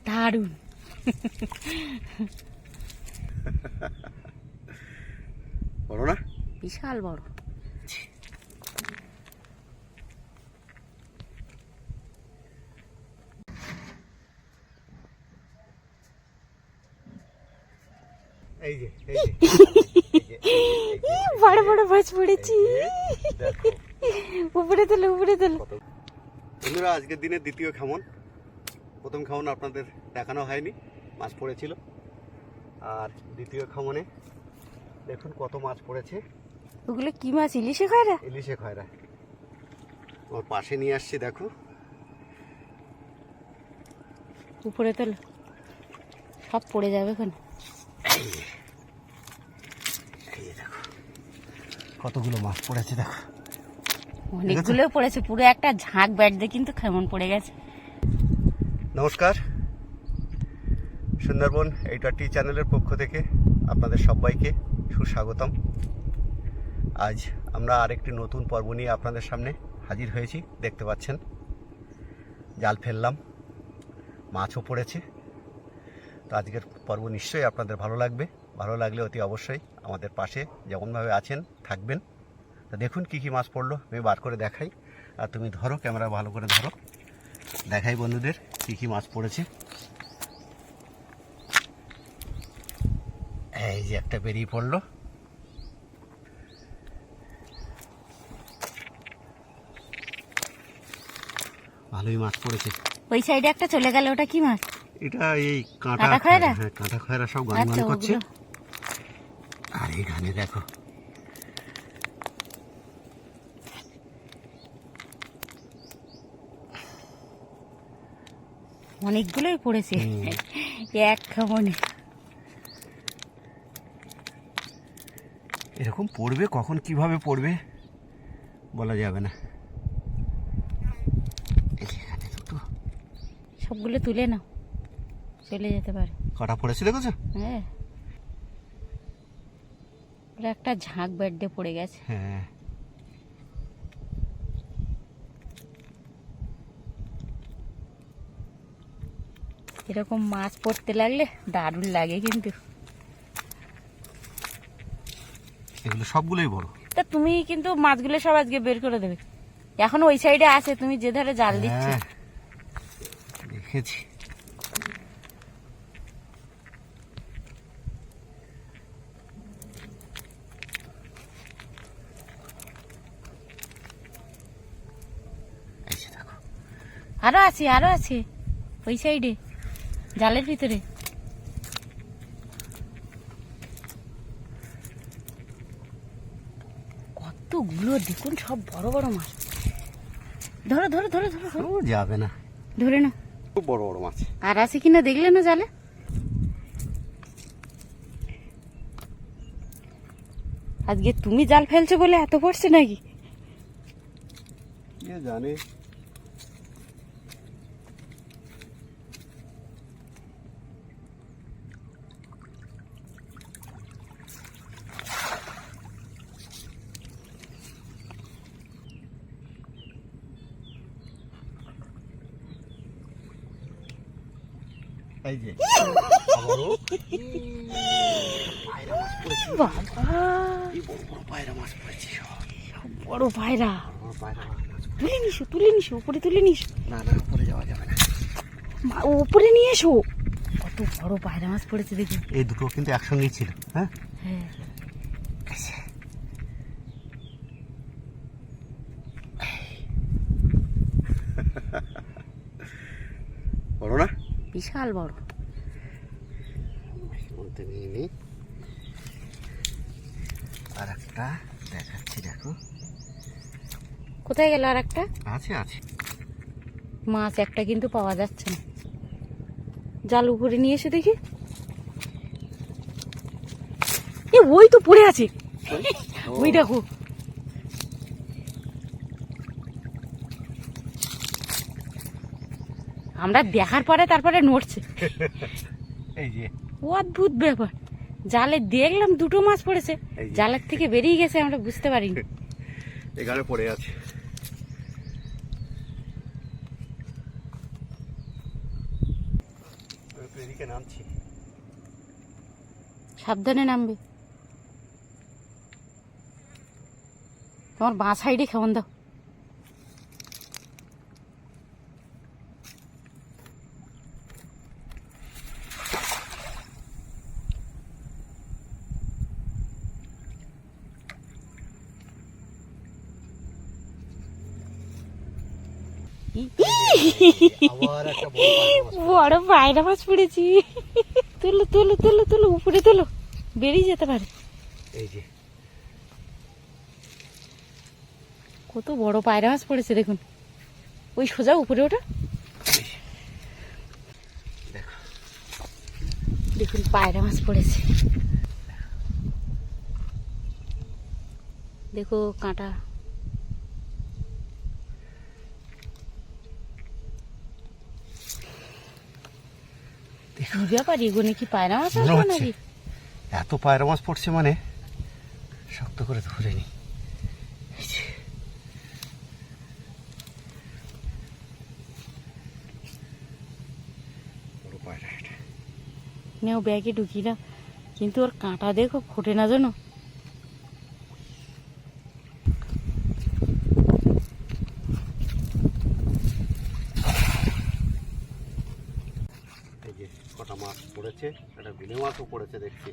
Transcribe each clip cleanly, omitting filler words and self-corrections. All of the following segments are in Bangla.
দারুণ। বড় না? বিশাল বড়। এই যে বড় বড় মাছ পড়েছি। উপরে তোলো, উপরে তোলো। বন্ধুরা, আজকের দিনের দ্বিতীয় খামন। প্রথম খামন আপনাদের দেখানো হয়নি, মাছ পড়েছিল। আর দ্বিতীয় খামনে দেখুন কত মাছ পড়েছে। ওগুলো কি মাছ? ইলিশে খয়রা? ইলিশে খয়রা। আমার পাশে নিয়ে আসছি, দেখো। উপরে তোলো, সব পড়ে যাবে এখন। এই দেখো কতগুলো মাছ পড়েছে, দেখো। অনেকগুলো পড়েছে, পুরো একটা ঝাঁক ব্যাট দিয়ে কিন্তু কেমন পড়ে গেছে। নমস্কার, সুন্দরবন এইটাটি চ্যানেলের পক্ষ থেকে আপনাদের সবাইকে সুস্বাগতম। আজ আমরা আরেকটি নতুন পর্ব নিয়ে আপনাদের সামনে হাজির হয়েছি। দেখতে পাচ্ছেন জাল ফেললাম, মাছও পড়েছে। তো আজকের পর্ব নিশ্চয়ই আপনাদের ভালো লাগবে। ভালো লাগলে অতি অবশ্যই আমাদের পাশে যেমনভাবে আছেন থাকবেন। তো দেখুন কি কি মাছ পড়লো, আমি বার করে দেখাই। আর তুমি ধরো, ক্যামেরা ভালো করে ধরো, দেখাই বন্ধুদের কি কি মাছ পড়েছে। এই যে একটা বেরিয়ে পড়লো, ভালোই মাছ পড়েছে। ওই সাইডে একটা চলে গেল, ওটা কি মাছ? এটা এই কাঁটা খয়রা। হ্যাঁ, কাঁটা খয়রা সব গান গান করছে। আর এখানে দেখো অনেকগুলোই পড়েছে এক খামনে। এরকম পড়বে, কখন কিভাবে পড়বে বলা যাবে না। সবগুলো তুলে নাও, চলে যেতে পারে। কটা পড়েছে দেখেছো? হ্যাঁ, ওরা একটা ঝাঁক ব্যাট দিয়ে পড়ে গেছে। হ্যাঁ, এরকম মাছ পড়তে লাগলে দারুণ লাগে কিন্তু। এগুলো সবগুলোই বড়। তা তুমি কিন্তু মাছগুলো সব আজকে বের করে দেবে। এখন ওই সাইডে আছে, তুমি যে ধারে জাল দিচ্ছ। হ্যাঁ, দেখেছি। এই যে দেখো, আরো আছে, আরো আছে ওই সাইডে জালের ভিতরে। কতগুলো দেখুন, সব বড় বড় মাছ। ধরো ধরো ধরো ধরো ধরো। ও যাবে না, ধরে না। খুব বড় বড় মাছ। আর আছে কিনা দেখলে না জালে? আজকে তুমি জাল ফেলছো বলে এত পড়ছে নাকি? কে জানে। এই যে বাবা, পায়রা মাছ পড়েছে, সব বড় পায়রা। পায়রা মাছ। তুলে নিসো, তুলে নিসো, উপরে তুলে নিসো। না না, উপরে যাওয়া যাবে না। উপরে নিয়ে এসো। কত বড় পায়রা মাছ পড়েছে দেখি। এই দুটো কিন্তু একসঙ্গেই ছিল। হ্যাঁ, হ্যাঁ, বড় না? বিশাল বড়। আর একটা দেখাচ্ছি, দেখো। কোথায় গেল আর একটা? আছে আছে মাছ একটা কিন্তু পাওয়া যাচ্ছে না। জাল উপরে নিয়ে এসে দেখি। এ ওই তো পড়ে আছে, ওই দেখো। আমরা দেখার পরে তারপরে নড়ছে। এই যে অদ্ভুত ব্যাপার, জালে দেখলাম দুটো মাছ পড়েছে, জালের থেকে বেরিয়ে গেছে, আমরা বুঝতে পারিনি। এখানে পড়ে আছে। একটু এদিকে নামছি। সাবধানে নামবে। তোমার বাঁ সাইডে কেমন দাও। আবার একটা বড় পায়রা মাছ। বড় পায়রা মাছ পড়েছি। তুলো তুলো তুলো তুলো, উপরে তুলো, বেরিয়ে যেতে পারে। এই যে কত বড় পায়রা মাছ পড়েছে দেখুন। ওই সোজা উপরে ওটা দেখো, দেখুন পায়রা মাছ পড়েছে। দেখো কাঁটা। কি ব্যাপার, এগুলো কি পায়রা মাছ মনে আছে হচ্ছে নাকি? এত পায়রা মাছ পড়ছে মানে শক্ত করে ধরে নি। এই যে, বড় পায়রা এটা। নেও ব্যাগে ঢুকি না, কিন্তু ওর কাঁটা দেখো ফোটে না জানো। এই যে কটা মাছ পড়েছে, একটা বিলে মাছও পড়েছে দেখছি।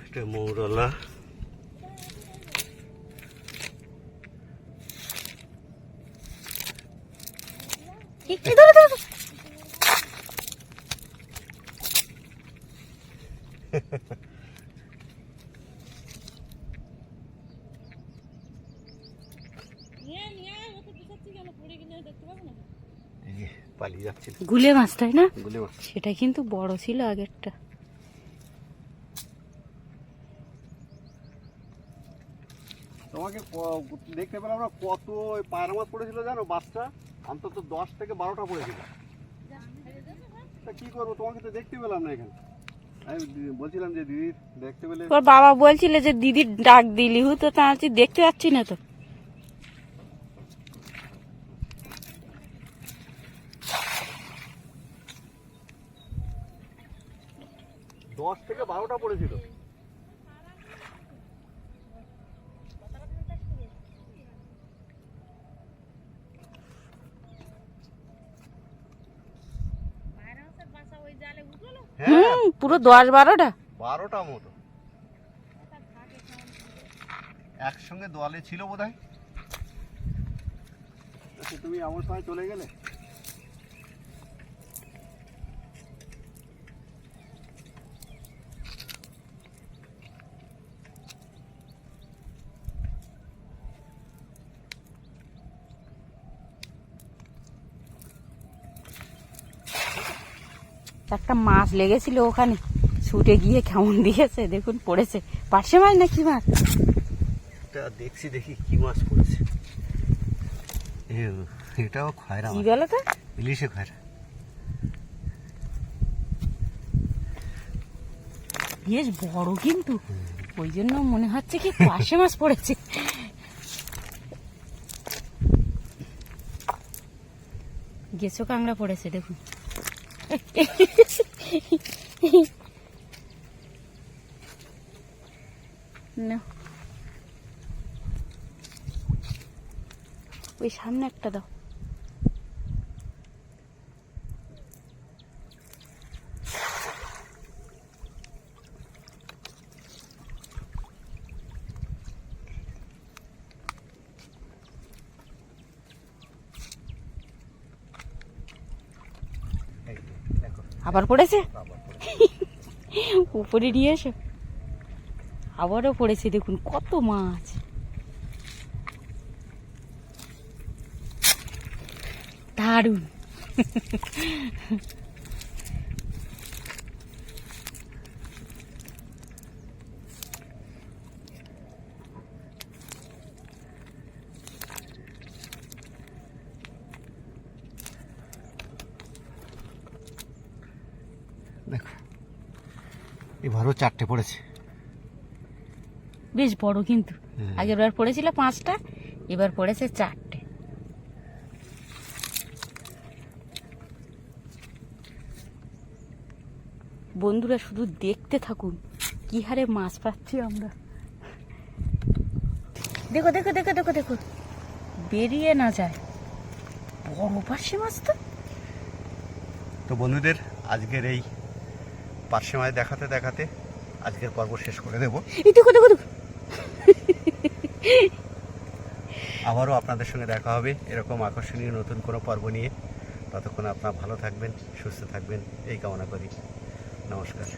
এটা মৌরলা। এই ধরো ধরো। এই যে পালিয়ে যাচ্ছে গুলে মাছ তাই না? গুলে মাছ। সেটা কিন্তু বড় ছিল আগেরটা। তোমাকে দেখতে পেলাম না কত পায়রা মাছ পড়েছিল জানো, বাচ্চা অন্তত 10 থেকে 12টা পড়েছিল। তা কি করবো, তোমাকে তো দেখতে পেলাম না এখানে। আমি বলছিলাম যে দিদি দেখতে পেলে। তোর বাবা বলছিল যে দিদির ডাক দিলি হতো, তা আমি দেখতে পাচ্ছি না তো। দশ থেকে 12টা পড়েছিল। হ্যাঁ, পুরো 10-12টা। 12টা মতো একসঙ্গে দলে ছিল বোধহয়। আচ্ছা, তুমি আমার সময় চলে গেলে। একটা মাছ লেগেছিল ওখানে, ছুটে গিয়ে কেমন দিয়েছে দেখুন, পড়েছে। পার্শে মাছ না কি মাছ? এটা দেখছি, দেখি কি মাছ পড়েছে। এটাও খয়রা কি মাছ। বলো তো? ইলিশে খয়রা। বেশ বড় কিন্তু, ওই জন্য মনে হচ্ছে কি পার্শে মাছ পড়েছে। গেছো কাংড়া পড়েছে দেখুন। না, ওই সামনে একটা দাও। এই যে, দেখো আবার পড়েছে, আবার পড়েছে। উপরে নিয়ে এসো। আবারও পড়েছে দেখুন, কত মাছ। দারুণ। দেখো এবারও 4টে পড়েছে। বেশ বড় কিন্তু। হ্যাঁ। আগের বার পড়েছিল 5টা, এবার পড়েছে 4টে। বন্ধুরা শুধু দেখতে থাকুন কি হারে মাছ পাচ্ছি আমরা। দেখো দেখো দেখো দেখো দেখো, বেরিয়ে না যায়, বড় পার্শে মাছ তো। তো বন্ধুদের আজকের এই পার্শে মাছ দেখাতে দেখাতে আজকের পর্ব শেষ করে দেব। এই দেখো দেখো দেখো, আবারও আপনাদের সঙ্গে দেখা হবে এরকম আকর্ষণীয় নতুন কোনো পর্ব নিয়ে। ততক্ষণ আপনারা ভালো থাকবেন, সুস্থ থাকবেন এই কামনা করি। নমস্কার।